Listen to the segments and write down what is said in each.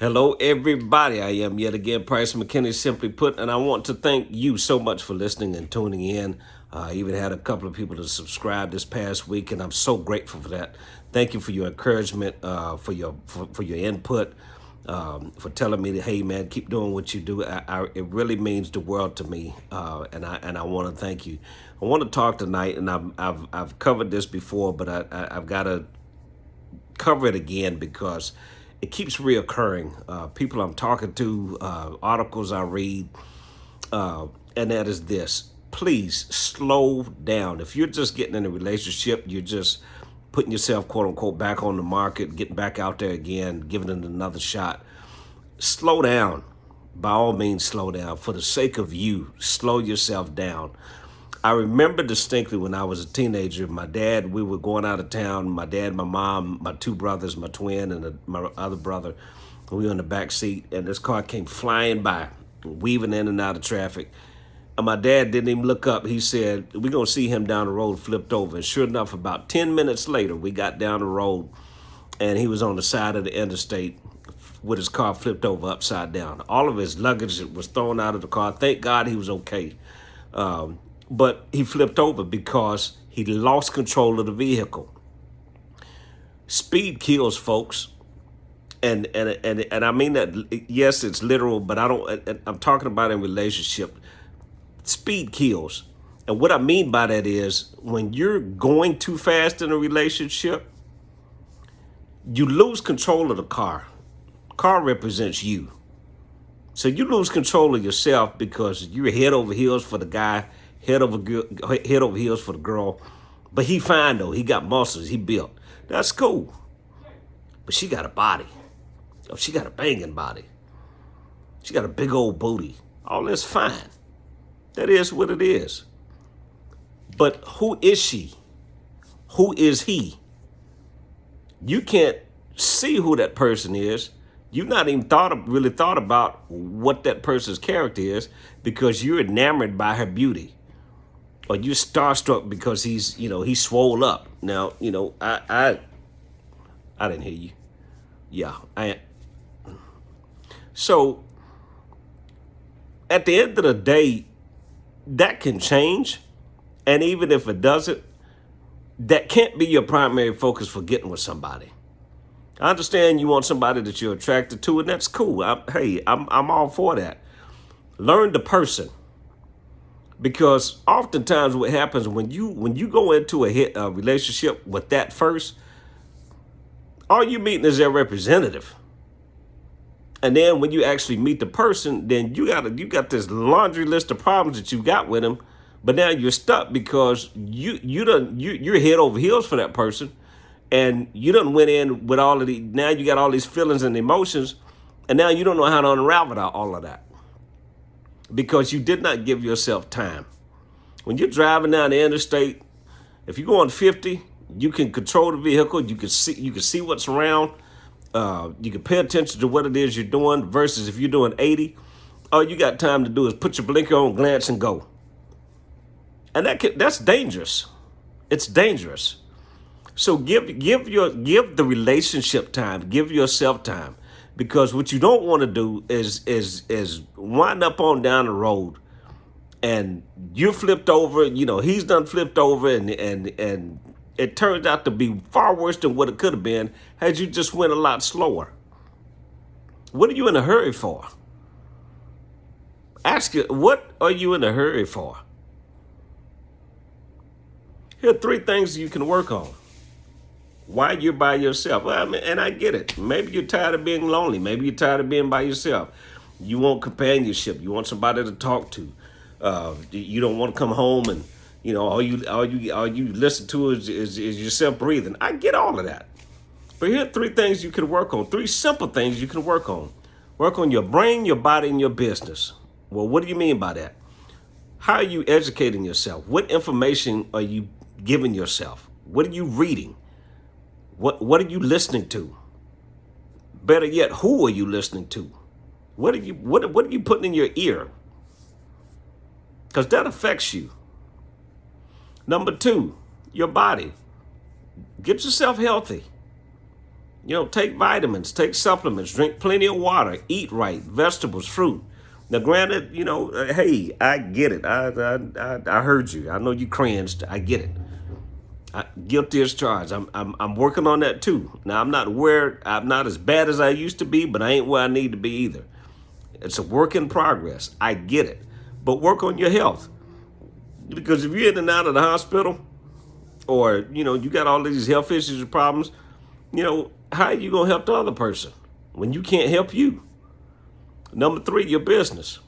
Hello, everybody. I am yet again Price McKinney, simply put, and I want to thank you so much for listening and tuning in. I even had a couple of people to subscribe this past week, and I'm so grateful for that. Thank you for your encouragement, for your input, for telling me that, hey man, keep doing what you do. It really means the world to me, and I want to thank you. I want to talk tonight, and I've covered this before, but I've got to cover it again because it keeps reoccurring. People I'm talking to, articles I read, and that is this. Please slow down. If you're just getting in a relationship, you're just putting yourself, quote unquote, back on the market, getting back out there again, giving it another shot. Slow down. By all means, slow down. For the sake of you, slow yourself down. I remember distinctly when I was a teenager, my dad, we were going out of town. My dad, my mom, my two brothers, my twin, and my other brother. We were in the back seat, and this car came flying by, weaving in and out of traffic. And my dad didn't even look up. He said, we're going to see him down the road, flipped over. And sure enough, about 10 minutes later, we got down the road, and he was on the side of the interstate with his car flipped over upside down. All of his luggage was thrown out of the car. Thank God he was okay. But he flipped over because he lost control of the vehicle. Speed kills, folks. And I mean that, yes, it's literal, but I'm talking about in relationship. Speed kills. And what I mean by that is when you're going too fast in a relationship, you lose control of the car. Car represents you. So you lose control of yourself because you're head over heels for the guy, head over heels for the girl. But he fine though. He got muscles. He built. That's cool. But she got a body. Oh, she got a banging body. She got a big old booty. All that's fine. That is what it is. But who is she? Who is he? You can't see who that person is. You've not even really thought about what that person's character is because you're enamored by her beauty. Or you're starstruck because he's swole up. Now, I didn't hear you. Yeah, So at the end of the day, that can change. And even if it doesn't, that can't be your primary focus for getting with somebody. I understand you want somebody that you're attracted to, and that's cool. I'm all for that. Learn the person. Because oftentimes what happens when you go into a relationship with that first, all you meeting is their representative. And then when you actually meet the person, then you got this laundry list of problems that you got with them, but now you're stuck because you're head over heels for that person, and you done went in with all of the, now you got all these feelings and emotions, and now you don't know how to unravel all of that because you did not give yourself time. When you're driving down the interstate, if you're going 50, you can control the vehicle. You can see what's around. You can pay attention to what it is you're doing versus if you're doing 80, all you got time to do is put your blinker on, glance, and go. And that's dangerous. It's dangerous. So give the relationship time, give yourself time, because what you don't want to do is wind up on down the road, and you flipped over. He's done flipped over, and it turns out to be far worse than what it could have been had you just went a lot slower. What are you in a hurry for? Ask you, what are you in a hurry for? Here are 3 things you can work on while you're by yourself. Well, and I get it. Maybe you're tired of being lonely. Maybe you're tired of being by yourself. You want companionship. You want somebody to talk to. You don't want to come home and all you listen to is yourself breathing. I get all of that. But here are 3 things you can work on. 3 simple things you can work on. Work on your brain, your body, and your business. Well, what do you mean by that? How are you educating yourself? What information are you giving yourself? What are you reading? What are you listening to? Better yet, who are you listening to? What are you putting in your ear? Because that affects you. Number 2, your body. Get yourself healthy. Take vitamins, take supplements, drink plenty of water, eat right, vegetables, fruit. Now, granted, hey, I get it. I heard you. I know you cringed. I get it. Guilty as charged. I'm working on that too. Now, I'm not as bad as I used to be, but I ain't where I need to be either. It's a work in progress. I get it. But work on your health. Because if you're in and out of the hospital, or, you got all these health issues and problems, how are you going to help the other person when you can't help you? Number 3, your business.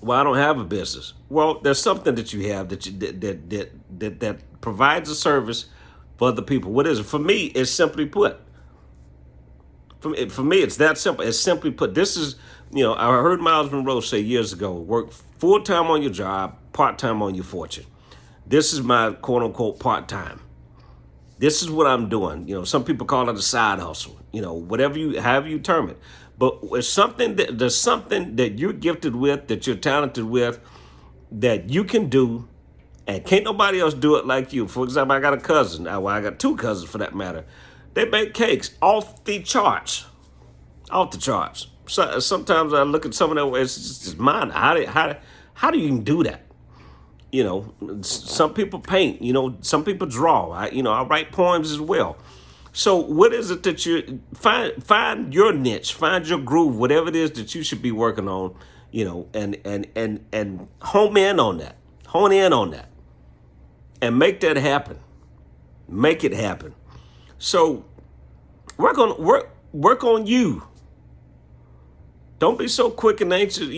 Well, I don't have a business. Well, there's something that you have that provides a service for other people. What is it? For me, it's simply put. For me, it's that simple. It's simply put. This is, I heard Miles Monroe say years ago, work full-time on your job, part-time on your fortune. This is my quote-unquote part-time. This is what I'm doing. Some people call it a side hustle, however you term it. But there's something that you're gifted with, that you're talented with, that you can do, and can't nobody else do it like you. For example, I got a cousin. Well, I got 2 cousins for that matter. They make cakes off the charts. Off the charts. So, sometimes I look at some of them, it's just mind. How do you even do that? Some people paint, some people draw. I write poems as well. So what is it that you find your niche, find your groove, whatever it is that you should be working on, and hone in on that, and make that happen. Make it happen. So work on you. Don't be so quick and anxious,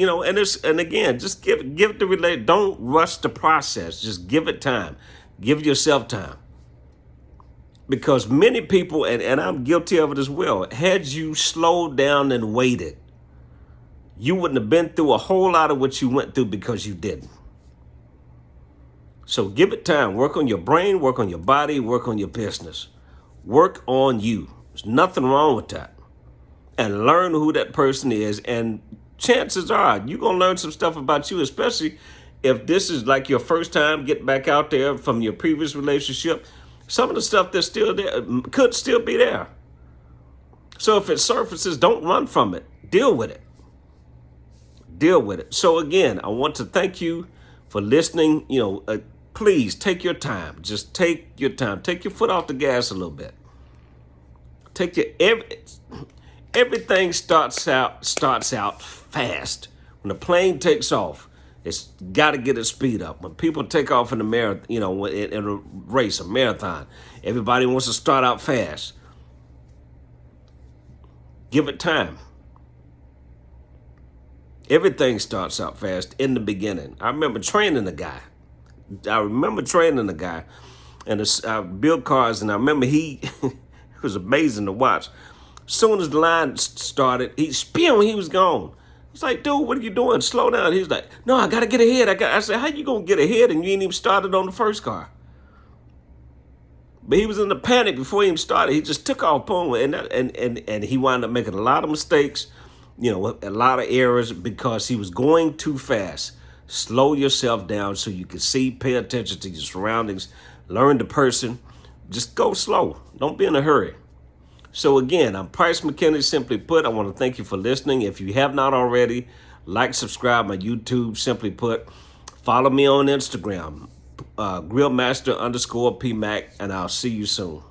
and again, just give it the relate. Don't rush the process. Just give it time. Give yourself time. Because many people, and I'm guilty of it as well, had you slowed down and waited, you wouldn't have been through a whole lot of what you went through because you didn't. So give it time. Work on your brain, work on your body, work on your business. Work on you. There's nothing wrong with that. And learn who that person is. And chances are you're going to learn some stuff about you, especially if this is like your first time getting back out there from your previous relationship. Some of the stuff that's still there could still be there. So if it surfaces, don't run from it. Deal with it. Deal with it. So again, I want to thank you for listening. Please take your time. Just take your time. Take your foot off the gas a little bit. Everything starts out fast. When the plane takes off, it's got to get its speed up. When people take off in in a race, a marathon, everybody wants to start out fast. Give it time. Everything starts out fast in the beginning. I remember training a guy. And I built cars, and I remember it was amazing to watch. As soon as the line started, he was gone. I was like, dude, what are you doing? Slow down. He was like, no, I got to get ahead. I said, how you going to get ahead and you ain't even started on the first car? But he was in a panic before he even started. He just took off, boom, and he wound up making a lot of mistakes, a lot of errors because he was going too fast. Slow yourself down so you can see, pay attention to your surroundings, learn the person. Just go slow. Don't be in a hurry. So again, I'm Price McKinney, simply put. I want to thank you for listening. If you have not already, like, subscribe my YouTube, simply put. Follow me on Instagram, grillmaster_PMac, and I'll see you soon.